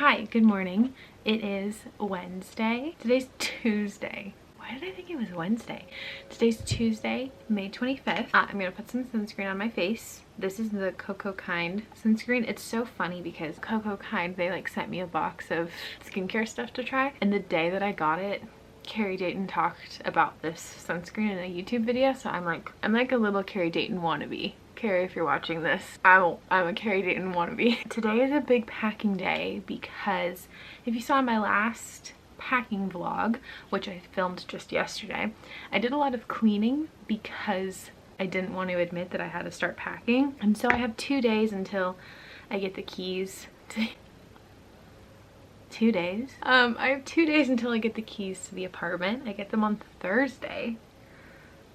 Hi, good morning. It is Wednesday. Today's Tuesday. Why did I think it was Wednesday? Today's Tuesday, May 25th. I'm gonna put some sunscreen on my face. This is the Coco Kind sunscreen. It's so funny because Coco Kind, they like sent me a box of skincare stuff to try. And the day that I got it, Carrie Dayton talked about this sunscreen in a YouTube video. So I'm like a little Carrie Dayton wannabe. Carrie, if you're watching this, I'm a Carrie Dayton wannabe. Today is a big packing day because if you saw my last packing vlog, which I filmed just yesterday, I did a lot of cleaning because I didn't want to admit that I had to start packing. And so I have 2 days until I get the keys to 2 days. I have 2 days until I get the keys to the apartment. I get them on Thursday.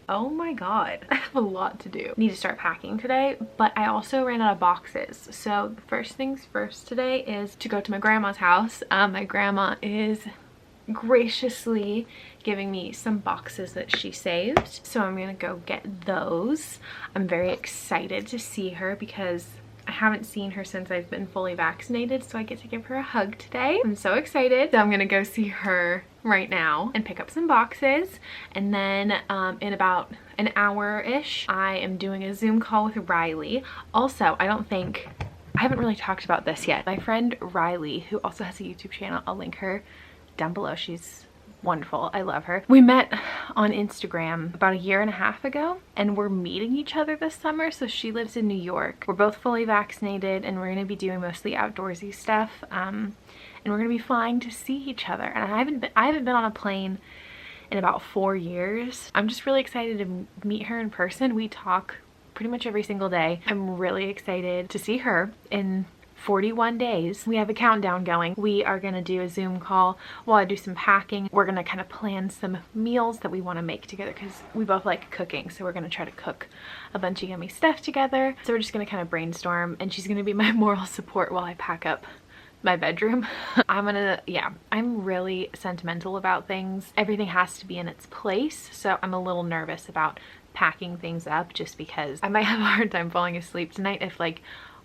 Oh my god, I have a lot to do. Need to start packing today, but I also ran out of boxes. So the first things first today is to go to my grandma's house. My grandma is graciously giving me some boxes that she saved. So I'm gonna go get those. I'm very excited to see her because I haven't seen her since I've been fully vaccinated, so I get to give her a hug today. I'm so excited. So I'm gonna go see her right now and pick up some boxes, and then in about an hour-ish I am doing a Zoom call with Riley. Also, I haven't really talked about this yet. My friend Riley, who also has a YouTube channel, I'll link her down below. She's wonderful. I love her. We met on Instagram about 1.5 years ago, and we're meeting each other this summer. So she lives in New York. We're both fully vaccinated, and we're gonna be doing mostly outdoorsy stuff. And we're gonna be flying to see each other. And I haven't been on a plane in about 4 years. I'm just really excited to meet her in person. We talk pretty much every single day. I'm really excited to see her in 41 days. We have a countdown going. We are gonna do a Zoom call while I do some packing. We're gonna kind of plan some meals that we want to make together because we both like cooking. So we're gonna try to cook a bunch of yummy stuff together. So we're just gonna kind of brainstorm, and she's gonna be my moral support while I pack up my bedroom. I'm really sentimental about things. Everything has to be in its place. So I'm a little nervous about packing things up just because I might have a hard time falling asleep tonight if like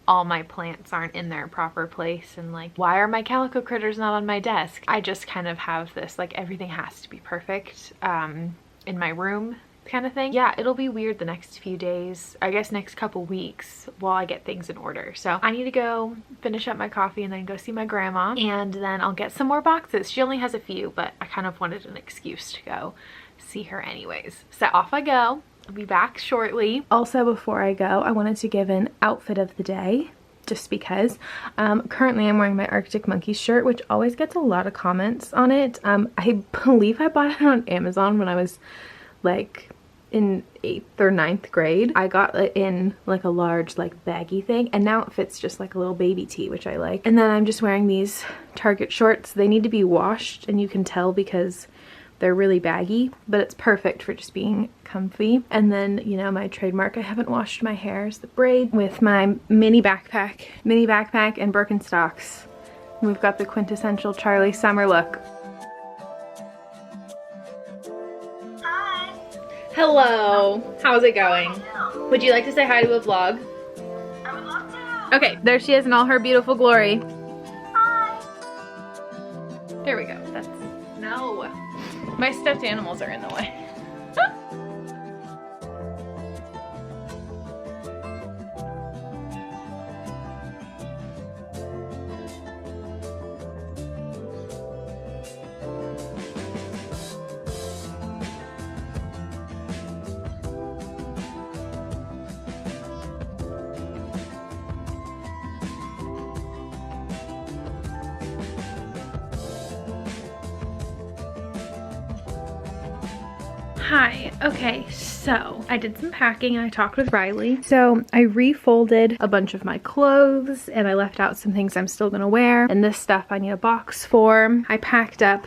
all my plants aren't in their proper place, and like, why are my calico critters not on my desk? I just kind of have this like everything has to be perfect in my room kind of thing. Yeah, it'll be weird the next few days, I guess next couple weeks, while I get things in order. So I need to go finish up my coffee and then go see my grandma, and then I'll get some more boxes. She only has a few, but I kind of wanted an excuse to go see her anyways. So off I go. I'll be back shortly. Also, before I go, I wanted to give an outfit of the day just because currently I'm wearing my Arctic Monkeys shirt, which always gets a lot of comments on it. I believe I bought it on Amazon when I was like in 8th or 9th grade. I got it in like a large like baggy thing, and now it fits just like a little baby tee, which I like. And then I'm just wearing these Target shorts. They need to be washed, and you can tell because they're really baggy, but it's perfect for just being comfy. And then, you know, my trademark, I haven't washed my hair, is the braid with my mini backpack and Birkenstocks. And we've got the quintessential Charley summer look. Hi. Hello. How's it going? Would you like to say hi to a vlog? I would love to. Okay, there she is in all her beautiful glory. Hi. There we go. No. My stuffed animals are in the way. Hi. Okay, so I did some packing and I talked with Riley. So I refolded a bunch of my clothes and I left out some things I'm still gonna wear. And this stuff I need a box for. I packed up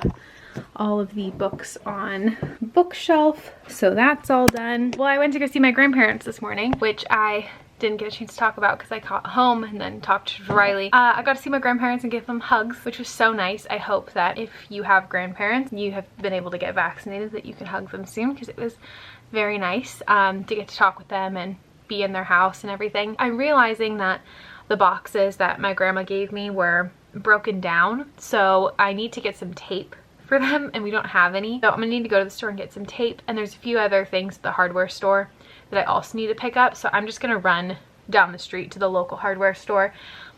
all of the books on bookshelf, so that's all done. Well, I went to go see my grandparents this morning, which I didn't get a chance to talk about because I got home and then talked to Riley. I got to see my grandparents and give them hugs, which was so nice. I hope that if you have grandparents and you have been able to get vaccinated, that you can hug them soon, because it was very nice to get to talk with them and be in their house and everything. I'm realizing that the boxes that my grandma gave me were broken down, so I need to get some tape for them and we don't have any. So I'm gonna need to go to the store and get some tape, and there's a few other things at the hardware store that I also need to pick up. So I'm just gonna run down the street to the local hardware store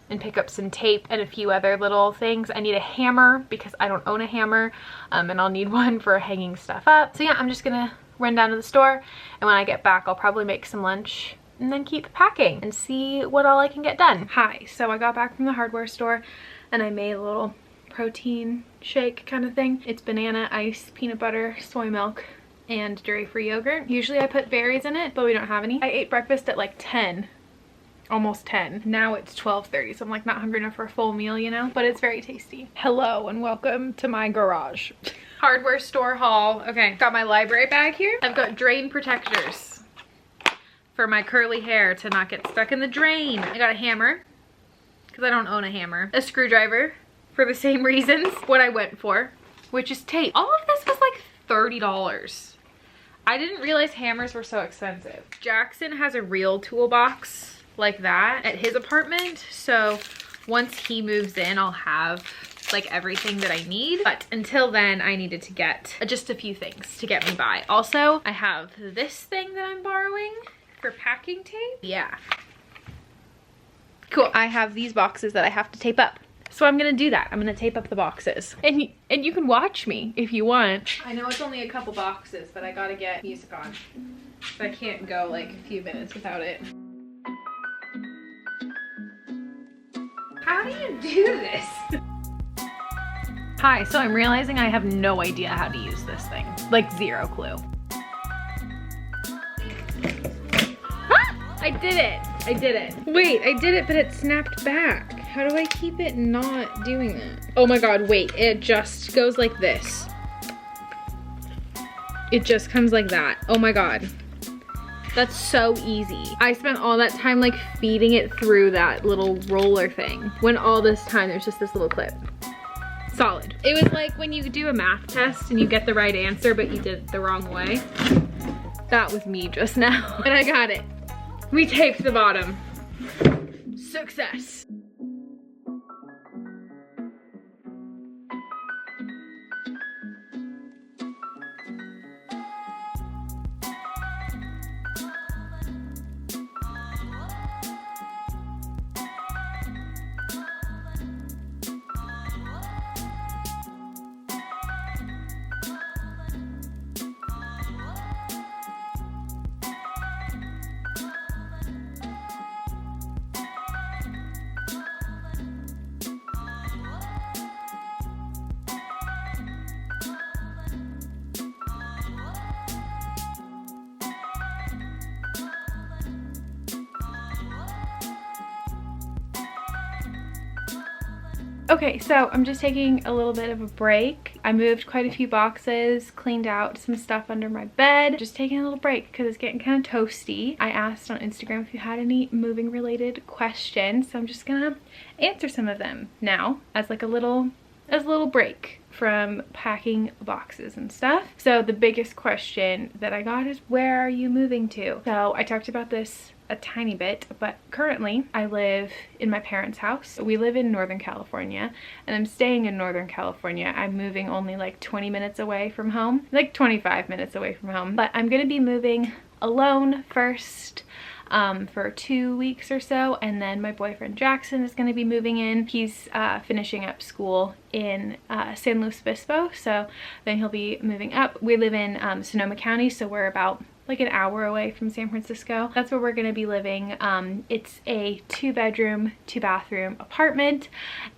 and pick up some tape and a few other little things. I need a hammer because I don't own a hammer, and I'll need one for hanging stuff up. So yeah, I'm just gonna run down to the store, and when I get back I'll probably make some lunch and then keep packing and see what all I can get done. Hi, so I got back from the hardware store and I made a little protein shake kind of thing. It's banana, ice, peanut butter, soy milk, and dairy-free yogurt. Usually I put berries in it, but we don't have any. I ate breakfast at like 10. Almost 10. Now it's 12:30, so I'm like not hungry enough for a full meal, you know? But it's very tasty. Hello and welcome to my garage. Hardware store haul. Okay, got my library bag here. I've got drain protectors for my curly hair to not get stuck in the drain. I got a hammer, because I don't own a hammer. A screwdriver, for the same reasons. What I went for, which is tape. All of this was like $30. I didn't realize hammers were so expensive. Jackson has a real toolbox like that at his apartment, so once he moves in I'll have like everything that I need, but until then I needed to get just a few things to get me by. Also, I have this thing that I'm borrowing for packing tape. Yeah, cool. I have these boxes that I have to tape up, so I'm gonna do that. I'm gonna tape up the boxes, and you can watch me if you want. I know it's only a couple boxes, but I gotta get music on, so I can't go like a few minutes without it. How do you do this? Hi, so I'm realizing I have no idea how to use this thing. Like, zero clue. Ah! I did it! I did it. Wait, I did it, but it snapped back. How do I keep it not doing that? Oh my god, wait, it just goes like this. It just comes like that. Oh my god. That's so easy. I spent all that time like feeding it through that little roller thing, when all this time there's just this little clip. Solid. It was like when you do a math test and you get the right answer but you did it the wrong way. That was me just now. And I got it. We taped the bottom. Success. Okay, so I'm just taking a little bit of a break. I moved quite a few boxes, cleaned out some stuff under my bed. Just taking a little break because it's getting kind of toasty. I asked on Instagram if you had any moving related questions, so I'm just gonna answer some of them now as like a little break from packing boxes and stuff. So the biggest question that I got is, where are you moving to? So I talked about this a tiny bit, but currently I live in my parents' house. We live in Northern California, and I'm staying in Northern California. I'm moving only like 20 minutes away from home, like 25 minutes away from home, but I'm gonna be moving alone first for 2 weeks or so, and then my boyfriend Jackson is going to be moving in. He's finishing up school in San Luis Obispo, so then he'll be moving up. We live in Sonoma County, so we're about like an hour away from San Francisco. That's where we're gonna be living. It's a 2-bedroom, 2-bathroom apartment,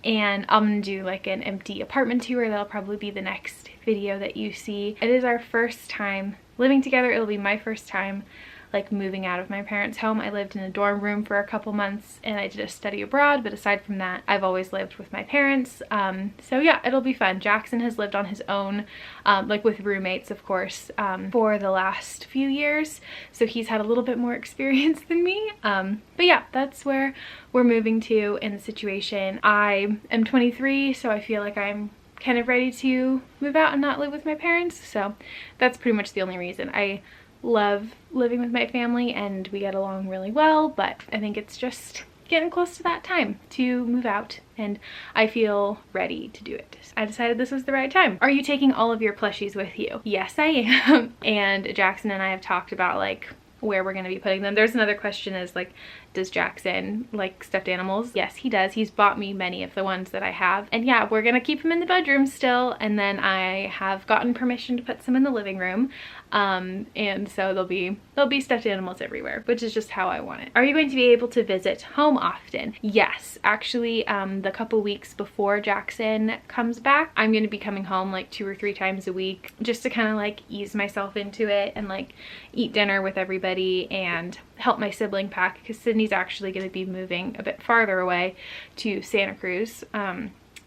and I'm gonna do like an empty apartment tour. That'll probably be the next video that you see. It is our first time living together. It'll be my first time like moving out of my parents' home. I lived in a dorm room for a couple months and I did a study abroad, but aside from that, I've always lived with my parents. So yeah, it'll be fun. Jackson has lived on his own, like with roommates, of course, for the last few years. So he's had a little bit more experience than me. But yeah, that's where we're moving to in the situation. I am 23, so I feel like I'm kind of ready to move out and not live with my parents. So that's pretty much the only reason. I love living with my family and we get along really well, but I think it's just getting close to that time to move out, and I feel ready to do it. I decided this was the right time. Are you taking all of your plushies with you? Yes, I am. And Jackson and I have talked about like where we're going to be putting them. There's another question is like, does Jackson like stuffed animals? Yes, he does. He's bought me many of the ones that I have. And yeah, we're going to keep him in the bedroom still. And then I have gotten permission to put some in the living room. And so there'll be stuffed animals everywhere, which is just how I want it. Are you going to be able to visit home often? Yes, actually, the couple weeks before Jackson comes back, I'm going to be coming home like 2 or 3 times a week just to kind of like ease myself into it and like eat dinner with everybody and help my sibling pack, because Sydney's actually going to be moving a bit farther away to Santa Cruz.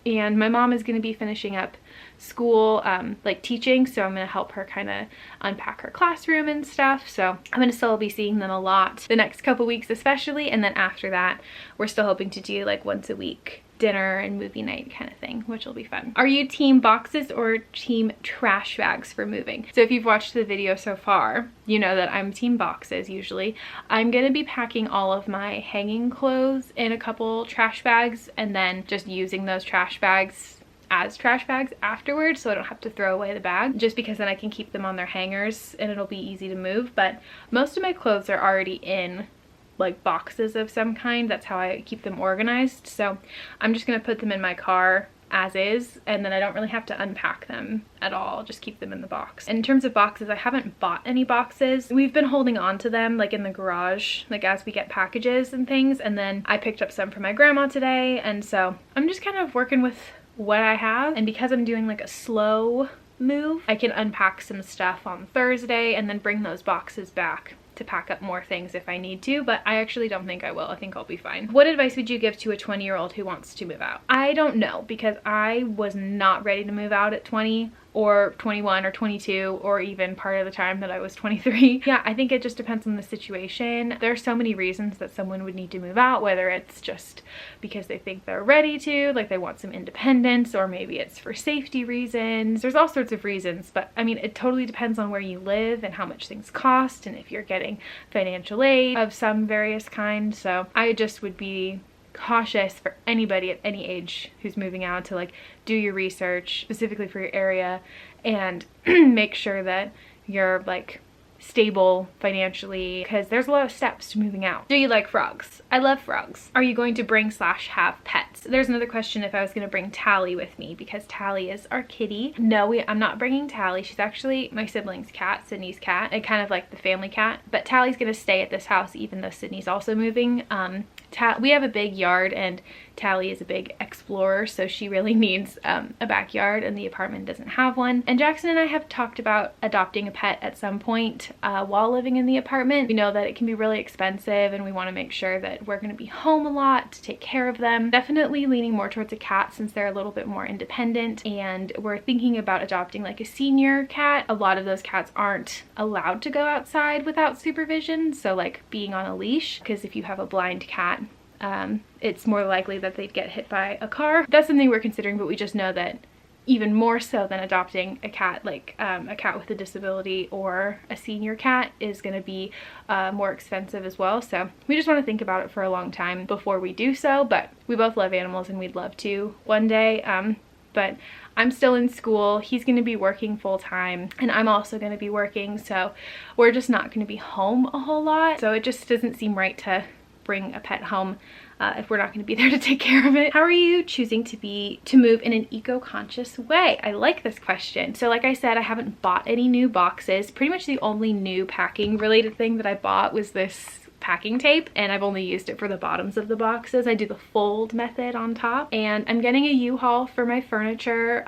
And my mom is going to be finishing up school, like teaching, so I'm going to help her kind of unpack her classroom and stuff. So I'm going to still be seeing them a lot the next couple weeks especially, and then after that we're still hoping to do like once a week dinner and movie night kind of thing, which will be fun. Are you team boxes or team trash bags for moving? So if you've watched the video so far, you know that I'm team boxes usually. I'm gonna be packing all of my hanging clothes in a couple trash bags and then just using those trash bags as trash bags afterwards, so I don't have to throw away the bag, just because then I can keep them on their hangers and it'll be easy to move. But most of my clothes are already in like boxes of some kind. That's how I keep them organized. So I'm just gonna put them in my car as is, and then I don't really have to unpack them at all, just keep them in the box. In terms of boxes, I haven't bought any boxes. We've been holding on to them like in the garage, like as we get packages and things, and then I picked up some for my grandma today, and so I'm just kind of working with what I have. And because I'm doing like a slow move, I can unpack some stuff on Thursday and then bring those boxes back to pack up more things if I need to, but I actually don't think I will. I think I'll be fine. What advice would you give to a 20-year-old who wants to move out? I don't know, because I was not ready to move out at 20 or 21 or 22 or even part of the time that I was 23. Yeah, I think it just depends on the situation. There are so many reasons that someone would need to move out, whether it's just because they think they're ready to, like they want some independence, or maybe it's for safety reasons. There's all sorts of reasons, but I mean, it totally depends on where you live and how much things cost and if you're getting financial aid of some various kind. So I just would be cautious for anybody at any age who's moving out to like do your research specifically for your area and make sure that you're like stable financially, because there's a lot of steps to moving out. Do you like frogs? I love frogs. Are you going to bring / have pets? There's another question if I was going to bring Tally with me, because Tally is our kitty. No, I'm not bringing Tally. She's actually my sibling's cat, Sydney's cat, and kind of like the family cat, but Tally's going to stay at this house even though Sydney's also moving. We have a big yard and Tally is a big explorer, so she really needs a backyard, and the apartment doesn't have one. And Jackson and I have talked about adopting a pet at some point while living in the apartment. We know that it can be really expensive and we want to make sure that we're going to be home a lot to take care of them. Definitely leaning more towards a cat since they're a little bit more independent, and we're thinking about adopting like a senior cat. A lot of those cats aren't allowed to go outside without supervision, so like being on a leash, because if you have a blind cat, it's more likely that they'd get hit by a car. That's something we're considering, but we just know that even more so than adopting a cat, like a cat with a disability or a senior cat, is going to be more expensive as well. So we just want to think about it for a long time before we do so, but we both love animals and we'd love to one day. But I'm still in school, he's going to be working full-time, and I'm also going to be working, so we're just not going to be home a whole lot. So it just doesn't seem right to bring a pet home if we're not going to be there to take care of it. How are you choosing to move in an eco-conscious way? I like this question. So like I said, I haven't bought any new boxes. Pretty much the only new packing related thing that I bought was this packing tape, and I've only used it for the bottoms of the boxes. I do the fold method on top, and I'm getting a U-Haul for my furniture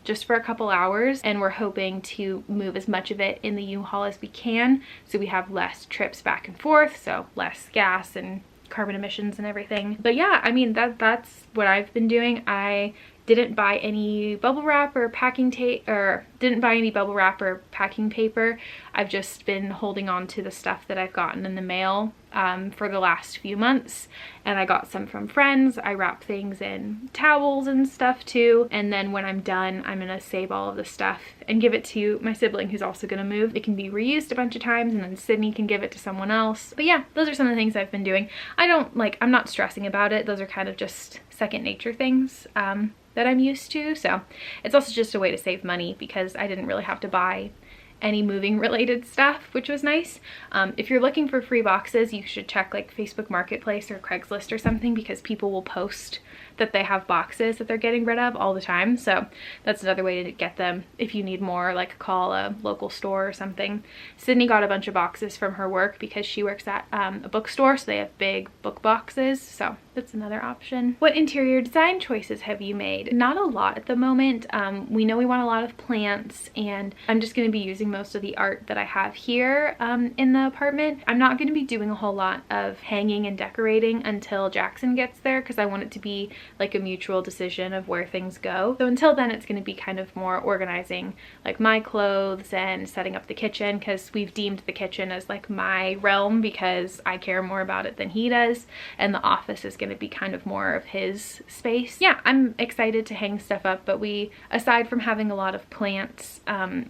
just for a couple hours, and we're hoping to move as much of it in the U-Haul as we can so we have less trips back and forth, so less gas and carbon emissions and everything. But yeah, I mean, that's what I've been doing. I didn't buy any bubble wrap or packing tape, or didn't buy any bubble wrap or packing paper. I've just been holding on to the stuff that I've gotten in the mail for the last few months, and I got some from friends. I wrap things in towels and stuff too, and then when I'm done, I'm gonna save all of the stuff and give it to my sibling who's also gonna move. It can be reused a bunch of times, and then Sydney can give it to someone else. But yeah, those are some of the things I've been doing. I'm not stressing about it. Those are kind of just second nature things that I'm used to. So it's also just a way to save money because I didn't really have to buy any moving related stuff, which was nice. If you're looking for free boxes, you should check like Facebook Marketplace or Craigslist or something, because people will post that they have boxes that they're getting rid of all the time. So that's another way to get them if you need more, like call a local store or something. Sydney got a bunch of boxes from her work because she works at a bookstore, so they have big book boxes, so that's another option. What interior design choices have you made? Not a lot at the moment. We know we want a lot of plants, and I'm just going to be using most of the art that I have here in the apartment. I'm not going to be doing a whole lot of hanging and decorating until Jackson gets there, because I want it to be like a mutual decision of where things go. So until then, it's going to be kind of more organizing like my clothes and setting up the kitchen, because we've deemed the kitchen as like my realm because I care more about it than he does, and the office is going to be kind of more of his space. Yeah, I'm excited to hang stuff up, but aside from having a lot of plants,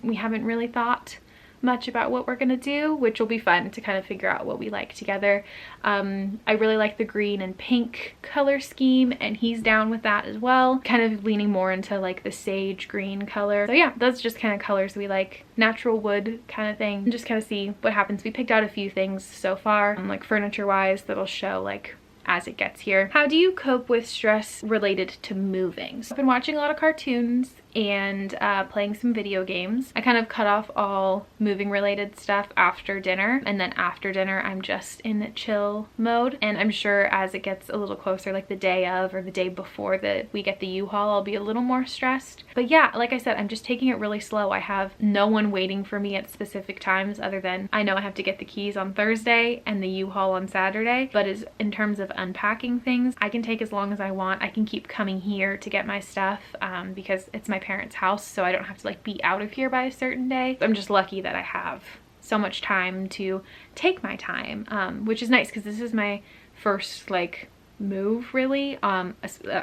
we haven't really thought much about what we're gonna do, which will be fun to kind of figure out what we like together. I really like the green and pink color scheme, and he's down with that as well, kind of leaning more into like the sage green color. So yeah, those just kind of colors we like, natural wood kind of thing, and just kind of see what happens. We picked out a few things so far, like furniture wise, that'll show like as it gets here. How do you cope with stress related to moving? So I've been watching a lot of cartoons and playing some video games. I kind of cut off all moving related stuff after dinner, and then after dinner I'm just in chill mode. And I'm sure as it gets a little closer, like the day of or the day before that we get the U-Haul, I'll be a little more stressed. But yeah, like I said, I'm just taking it really slow. I have no one waiting for me at specific times other than I know I have to get the keys on Thursday and the U-Haul on Saturday. But in terms of unpacking things, I can take as long as I want. I can keep coming here to get my stuff because it's my parents' house, so I don't have to like be out of here by a certain day. I'm just lucky that I have so much time to take my time, which is nice because this is my first like move really on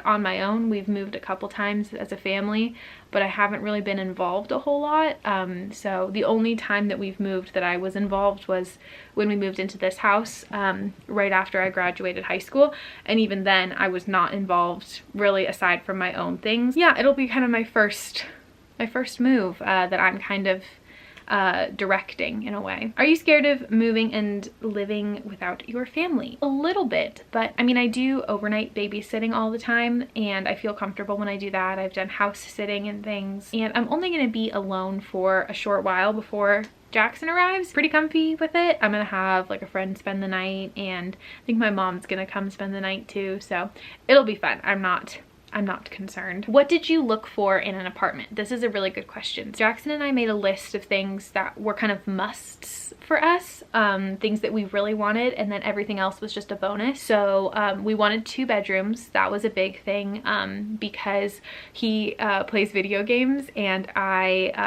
my own. We've moved a couple times as a family, but I haven't really been involved a whole lot. So the only time that we've moved that I was involved was when we moved into this house right after I graduated high school, and even then I was not involved really aside from my own things. Yeah, it'll be kind of my first move that I'm kind of directing in a way. Are you scared of moving and living without your family? A little bit, but I mean, I do overnight babysitting all the time, and I feel comfortable when I do that. I've done house sitting and things, and I'm only going to be alone for a short while before Jackson arrives. Pretty comfy with it. I'm gonna have like a friend spend the night, and I think my mom's gonna come spend the night too, so it'll be fun. I'm not concerned. What did you look for in an apartment? This is a really good question. Jackson and I made a list of things that were kind of musts for us, things that we really wanted, and then everything else was just a bonus. So we wanted 2 bedrooms. That was a big thing because he plays video games, and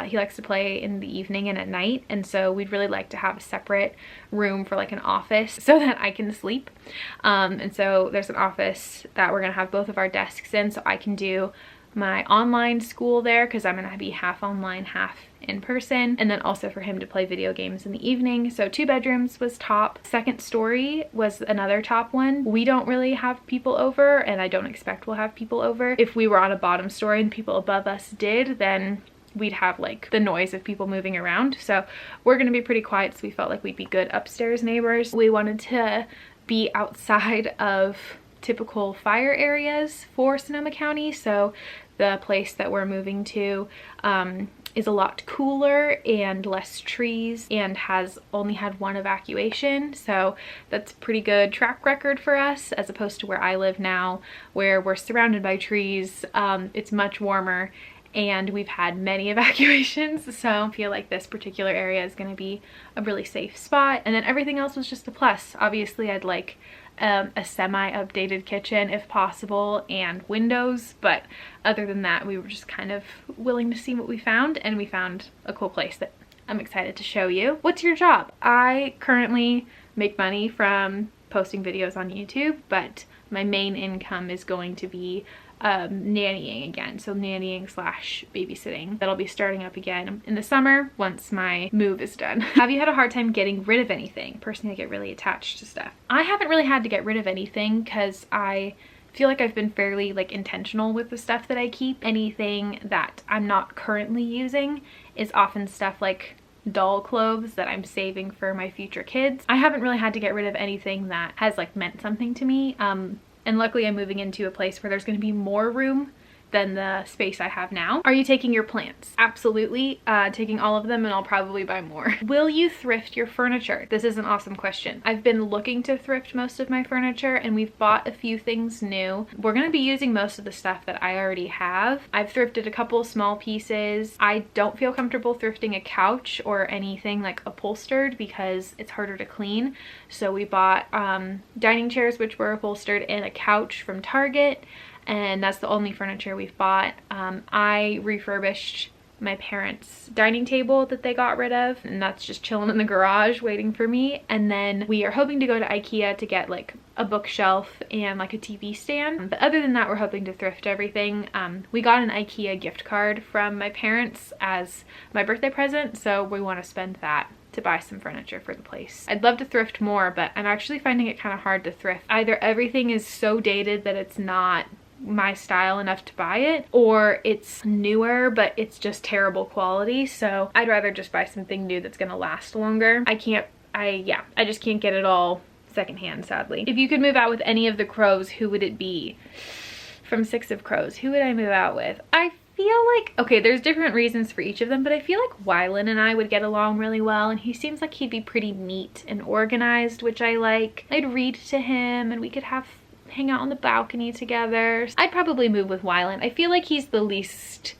he likes to play in the evening and at night, and so we'd really like to have a separate room for like an office so that I can sleep. And so there's an office that we're gonna have both of our desks in, so I can do my online school there because I'm gonna be half online, half in person, and then also for him to play video games in the evening. So 2 bedrooms was top. Second story was another top one. We don't really have people over, and I don't expect we'll have people over. If we were on a bottom story and people above us did, then we'd have like the noise of people moving around. So we're gonna be pretty quiet, so we felt like we'd be good upstairs neighbors. We wanted to be outside of typical fire areas for Sonoma County, so the place that we're moving to is a lot cooler and less trees, and has only had 1 evacuation, so that's pretty good track record for us, as opposed to where I live now, where we're surrounded by trees. It's much warmer and we've had many evacuations, so I feel like this particular area is going to be a really safe spot. And then everything else was just a plus. Obviously I'd like a semi-updated kitchen if possible, and windows, but other than that we were just kind of willing to see what we found, and we found a cool place that I'm excited to show you. What's your job? I currently make money from posting videos on YouTube, but my main income is going to be nannying again. So nannying slash babysitting. That'll be starting up again in the summer once my move is done. Have you had a hard time getting rid of anything? Personally, I get really attached to stuff. I haven't really had to get rid of anything because I feel like I've been fairly like intentional with the stuff that I keep. Anything that I'm not currently using is often stuff like doll clothes that I'm saving for my future kids. I haven't really had to get rid of anything that has like meant something to me. And luckily I'm moving into a place where there's going to be more room than the space I have now. Are you taking your plants? Absolutely. Taking all of them, and I'll probably buy more. Will you thrift your furniture? This is an awesome question. I've been looking to thrift most of my furniture, and we've bought a few things new. We're going to be using most of the stuff that I already have. I've thrifted a couple small pieces. I don't feel comfortable thrifting a couch or anything like upholstered because it's harder to clean. So we bought dining chairs which were upholstered and a couch from Target. And that's the only furniture we've bought. I refurbished my parents' dining table that they got rid of, and that's just chilling in the garage waiting for me. And then we are hoping to go to IKEA to get like a bookshelf and like a TV stand. But other than that, we're hoping to thrift everything. We got an IKEA gift card from my parents as my birthday present, so we want to spend that to buy some furniture for the place. I'd love to thrift more, but I'm actually finding it kind of hard to thrift. Either everything is so dated that it's not my style enough to buy it, or it's newer but it's just terrible quality. So I'd rather just buy something new that's gonna last longer. I just can't get it all secondhand, sadly. If you could move out with any of the crows, who would it be? From 6 of Crows, who would I move out with? I feel like, okay, there's different reasons for each of them, but I feel like Wylan and I would get along really well, and he seems like he'd be pretty neat and organized, which I like. I'd read to him and we could hang out on the balcony together. I'd probably move with Wylan. I feel like he's the least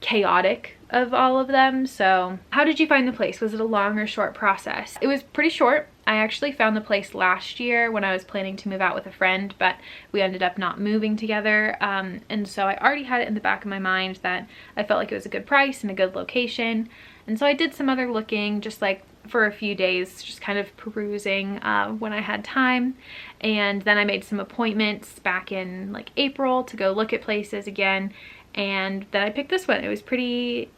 chaotic of all of them. So how did you find the place? Was it a long or short process? It was pretty short. I actually found the place last year when I was planning to move out with a friend, but we ended up not moving together. And so I already had it in the back of my mind that I felt like it was a good price and a good location. And so I did some other looking, just like for a few days, just kind of perusing when I had time. And then I made some appointments back in like April to go look at places again. And then I picked this one. It was pretty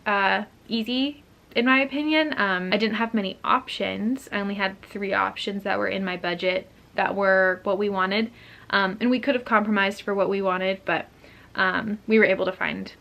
easy in my opinion. I didn't have many options. I only had 3 options that were in my budget that were what we wanted. And we could have compromised for what we wanted, but we were able to find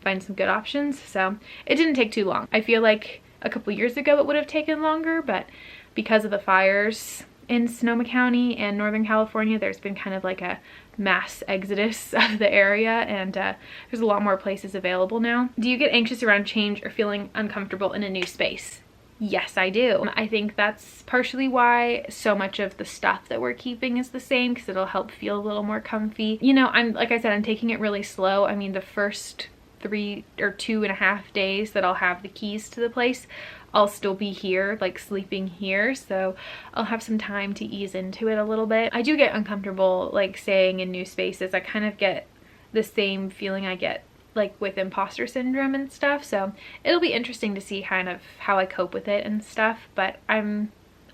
some good options. So it didn't take too long. I feel like a couple years ago it would have taken longer, but because of the fires in Sonoma County and Northern California, there's been kind of like a mass exodus of the area, and there's a lot more places available now. Do you get anxious around change or feeling uncomfortable in a new space? Yes, I do. I think that's partially why so much of the stuff that we're keeping is the same, because it'll help feel a little more comfy. You know, like I said, I'm taking it really slow. I mean, the first 3 or 2.5 days that I'll have the keys to the place, I'll still be here, like sleeping here, so I'll have some time to ease into it a little bit. I do get uncomfortable like staying in new spaces. I kind of get the same feeling I get like with imposter syndrome and stuff, so it'll be interesting to see kind of how I cope with it and stuff, but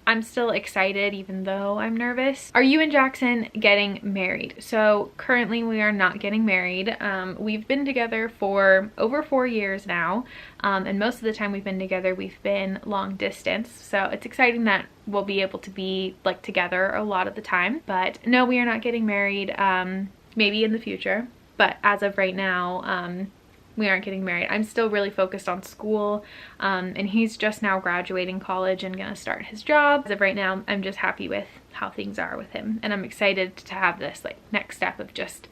I'm still excited even though I'm nervous. Are you and Jackson getting married? So currently we are not getting married. We've been together for over 4 years now, and most of the time we've been together we've been long distance, so it's exciting that we'll be able to be like together a lot of the time. But no, we are not getting married. Maybe in the future, but as of right now we aren't getting married. I'm still really focused on school, and he's just now graduating college and gonna start his job. As of right now, I'm just happy with how things are with him, and I'm excited to have this like next step of just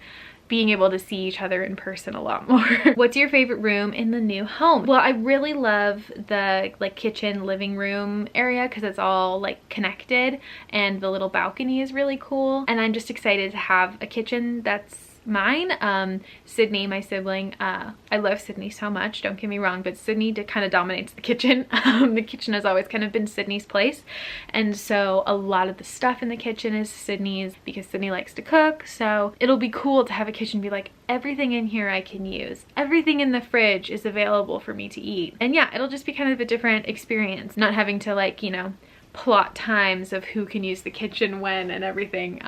being able to see each other in person a lot more. What's your favorite room in the new home? Well, I really love the like kitchen living room area because it's all like connected, and the little balcony is really cool, and I'm just excited to have a kitchen that's mine. Sydney, my sibling, I love Sydney so much, don't get me wrong, but Sydney kind of dominates the kitchen. The kitchen has always kind of been Sydney's place, and so a lot of the stuff in the kitchen is Sydney's because Sydney likes to cook. So it'll be cool to have a kitchen be like, everything in here I can use, everything in the fridge is available for me to eat. And yeah, it'll just be kind of a different experience, not having to like, you know, plot times of who can use the kitchen when and everything.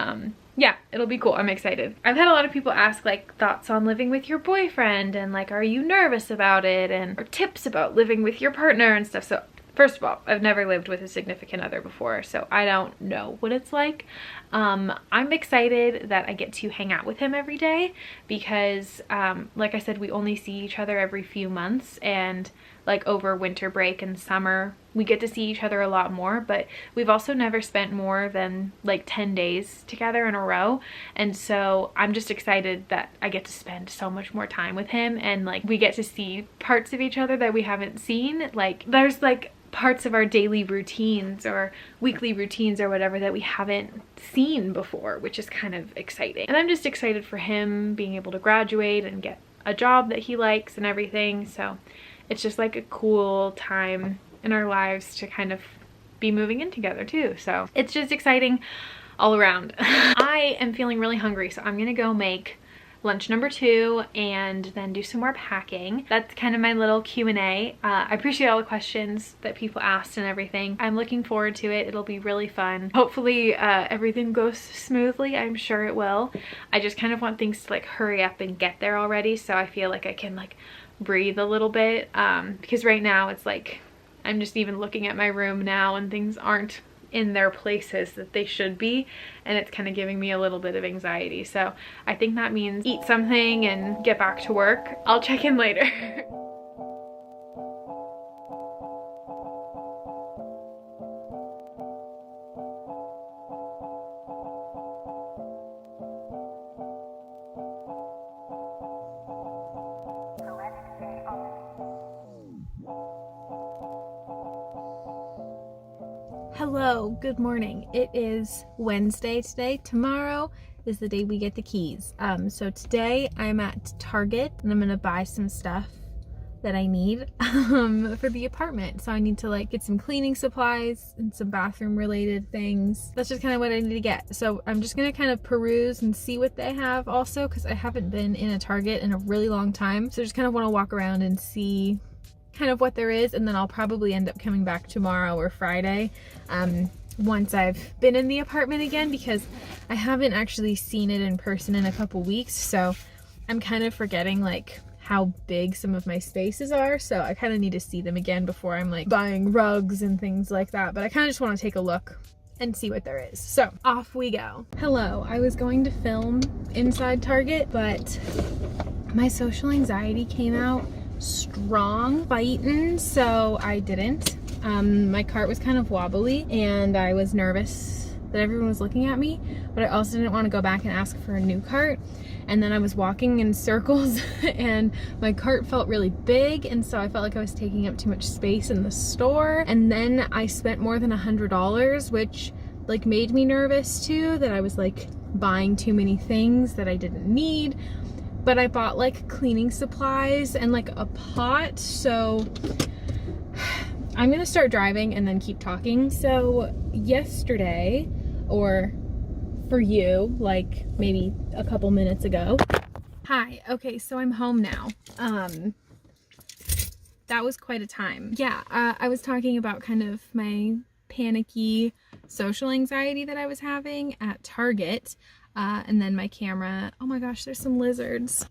Yeah, it'll be cool. I'm excited. I've had a lot of people ask like thoughts on living with your boyfriend and like, are you nervous about it, and or tips about living with your partner and stuff. So first of all, I've never lived with a significant other before, so I don't know what it's like. I'm excited that I get to hang out with him every day because, like I said, we only see each other every few months, and like over winter break and summer, we get to see each other a lot more, but we've also never spent more than like 10 days together in a row. And so I'm just excited that I get to spend so much more time with him, and like we get to see parts of each other that we haven't seen. Like there's like parts of our daily routines or weekly routines or whatever that we haven't seen before, which is kind of exciting. And I'm just excited for him being able to graduate and get a job that he likes and everything. So it's just like a cool time in our lives to kind of be moving in together too. So it's just exciting all around. I am feeling really hungry, so I'm gonna go make lunch number 2 and then do some more packing. That's kind of my little Q&A. I appreciate all the questions that people asked and everything. I'm looking forward to it. It'll be really fun. Hopefully everything goes smoothly. I'm sure it will. I just kind of want things to like hurry up and get there already, so I feel like I can like breathe a little bit, because right now it's like I'm just even looking at my room now and things aren't in their places that they should be, and it's kind of giving me a little bit of anxiety. So I think that means eat something and get back to work. I'll check in later. Hello, good morning. It is Wednesday today. Tomorrow is the day we get the keys. So today I'm at Target and I'm gonna buy some stuff that I need for the apartment. So I need to like get some cleaning supplies and some bathroom related things. That's just kind of what I need to get. So I'm just gonna kind of peruse and see what they have also, because I haven't been in a Target in a really long time. So I just kind of want to walk around and see kind of what there is, and then I'll probably end up coming back tomorrow or Friday once I've been in the apartment again, because I haven't actually seen it in person in a couple weeks. So I'm kind of forgetting like how big some of my spaces are, so I kind of need to see them again before I'm like buying rugs and things like that. But I kind of just want to take a look and see what there is. So off we go. Hello, I was going to film inside Target, but my social anxiety came out strong fighting, so I didn't. My cart was kind of wobbly and I was nervous that everyone was looking at me, but I also didn't want to go back and ask for a new cart. And then I was walking in circles and my cart felt really big, and so I felt like I was taking up too much space in the store. And then I spent more than $100, which like made me nervous too, that I was like buying too many things that I didn't need. But I bought like cleaning supplies and like a pot, so I'm gonna start driving and then keep talking. So yesterday, or for you, like maybe a couple minutes ago. Hi, okay, so I'm home now. That was quite a time. Yeah, I was talking about kind of my panicky social anxiety that I was having at Target. And then my camera, oh my gosh, there's some lizards.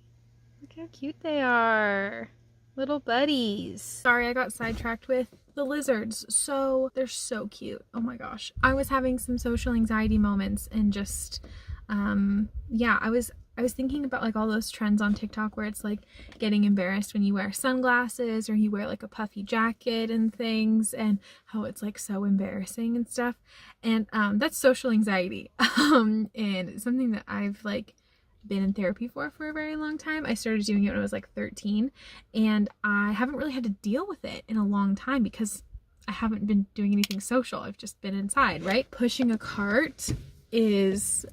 Look how cute they are. Little buddies. Sorry, I got sidetracked with the lizards. So they're so cute. Oh my gosh. I was having some social anxiety moments and just, yeah, I was thinking about like all those trends on TikTok where it's like getting embarrassed when you wear sunglasses or you wear like a puffy jacket and things, and how it's like so embarrassing and stuff. And that's social anxiety. And it's something that I've like been in therapy for a very long time. I started doing it when I was like 13, and I haven't really had to deal with it in a long time because I haven't been doing anything social. I've just been inside, right? Pushing a cart is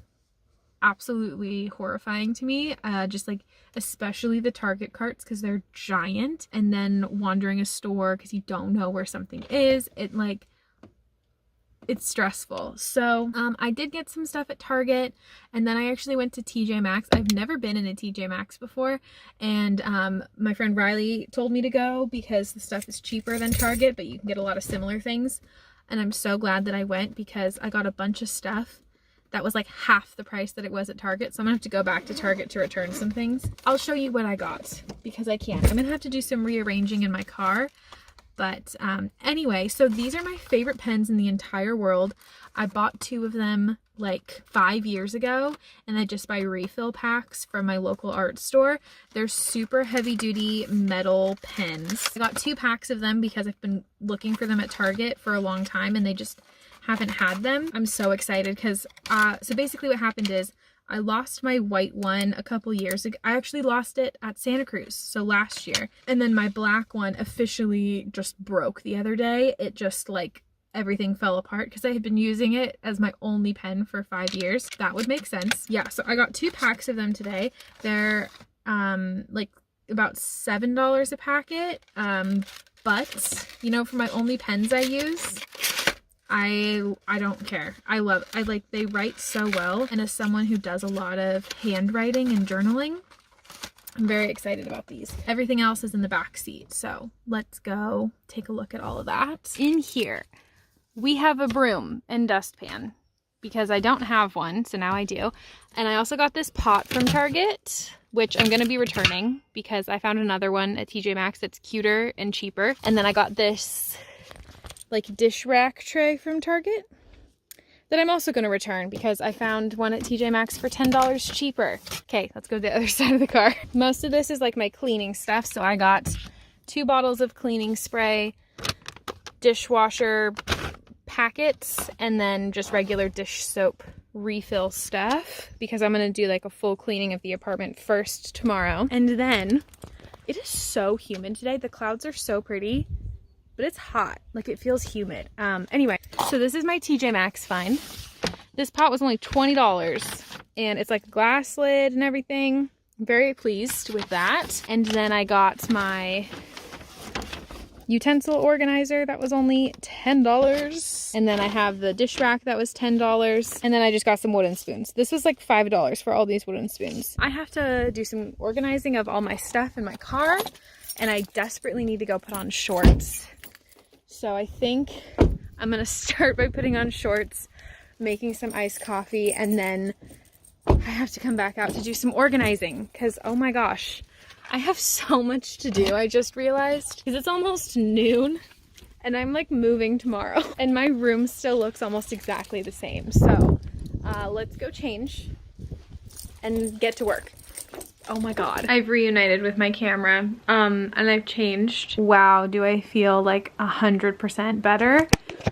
absolutely horrifying to me, just like especially the Target carts because they're giant, and then wandering a store because you don't know where something is, it's stressful. So I did get some stuff at Target, and then I actually went to TJ Maxx. I've never been in a TJ Maxx before, and my friend Riley told me to go because the stuff is cheaper than Target, but you can get a lot of similar things. and I'm so glad that I went because I got a bunch of stuff that was like half the price that it was at Target. So I'm gonna have to go back to Target to return some things. I'll show you what I got because I can. I'm gonna have to do some rearranging in my car. But anyway, so these are my favorite pens in the entire world. I bought 2 of them like 5 years ago, and I just buy refill packs from my local art store. They're super heavy duty metal pens. I got 2 packs of them because I've been looking for them at Target for a long time and they just haven't had them. I'm so excited because so basically what happened is I lost my white one a couple years ago. I actually lost it at Santa Cruz, so last year. And then my black one officially just broke the other day. It just like everything fell apart because I had been using it as my only pen for 5 years. That would make sense. Yeah, so I got 2 packs of them today. They're like about $7 a packet. But you know, for my only pens I use, I don't care. They write so well, and as someone who does a lot of handwriting and journaling, I'm very excited about these. Everything else is in the back seat, so let's go take a look at all of that. In here, we have a broom and dustpan because I don't have one, so now I do. And I also got this pot from Target, which I'm gonna be returning because I found another one at TJ Maxx that's cuter and cheaper. And then I got this like dish rack tray from Target that I'm also going to return because I found one at TJ Maxx for $10 cheaper. Okay, let's go to the other side of the car. Most of this is like my cleaning stuff. So I got 2 bottles of cleaning spray, dishwasher packets, and then just regular dish soap refill stuff because I'm going to do like a full cleaning of the apartment first tomorrow. And then it is so humid today. The clouds are so pretty, but it's hot. Like it feels humid. Anyway, so this is my TJ Maxx find. This pot was only $20 and it's like glass lid and everything. I'm very pleased with that. And then I got my utensil organizer that was only $10. And then I have the dish rack that was $10. And then I just got some wooden spoons. This was like $5 for all these wooden spoons. I have to do some organizing of all my stuff in my car, and I desperately need to go put on shorts. So I think I'm gonna start by putting on shorts, making some iced coffee, and then I have to come back out to do some organizing because, oh my gosh, I have so much to do. I just realized because it's almost noon and I'm like moving tomorrow and my room still looks almost exactly the same. So let's go change and get to work. Oh my god. I've reunited with my camera and I've changed. Wow, do I feel like 100% better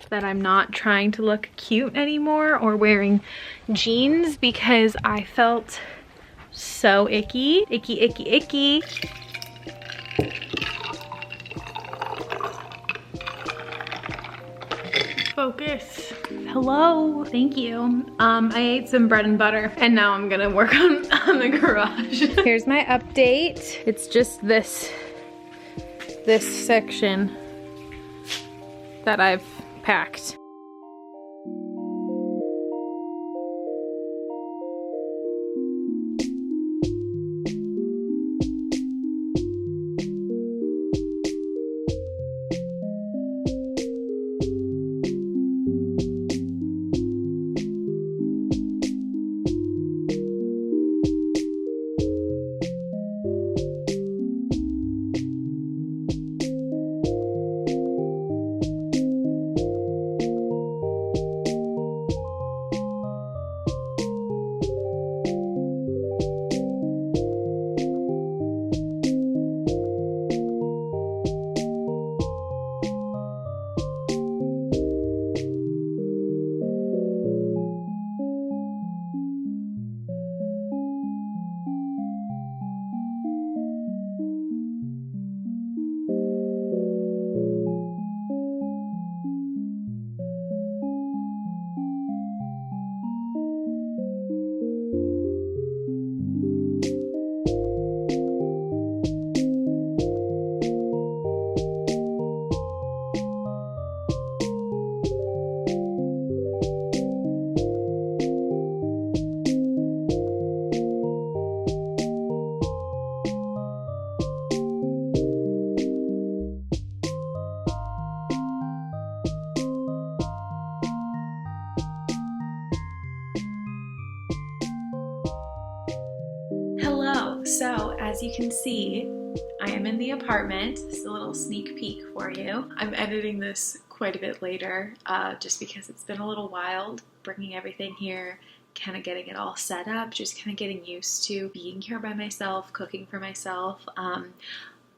that I'm not trying to look cute anymore or wearing jeans because I felt so icky. Icky, icky, icky. Focus. Hello. Thank you. I ate some bread and butter and now I'm gonna work on the garage. Here's my update. It's just this section that I've packed. as you can see, I am in the apartment. This is a little sneak peek for you. I'm editing this quite a bit later, just because it's been a little wild bringing everything here, kind of getting it all set up, just kind of getting used to being here by myself, cooking for myself.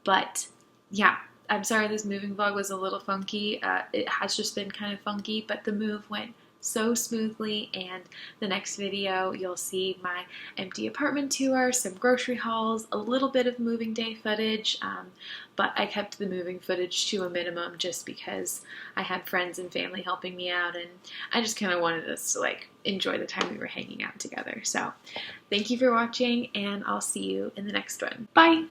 But yeah, I'm sorry this moving vlog was a little funky. It has just been kind of funky, but the move went so smoothly, and the next video you'll see my empty apartment tour, some grocery hauls, a little bit of moving day footage, but I kept the moving footage to a minimum just because I had friends and family helping me out, and I just kind of wanted us to like enjoy the time we were hanging out together. So thank you for watching, and I'll see you in the next one. Bye!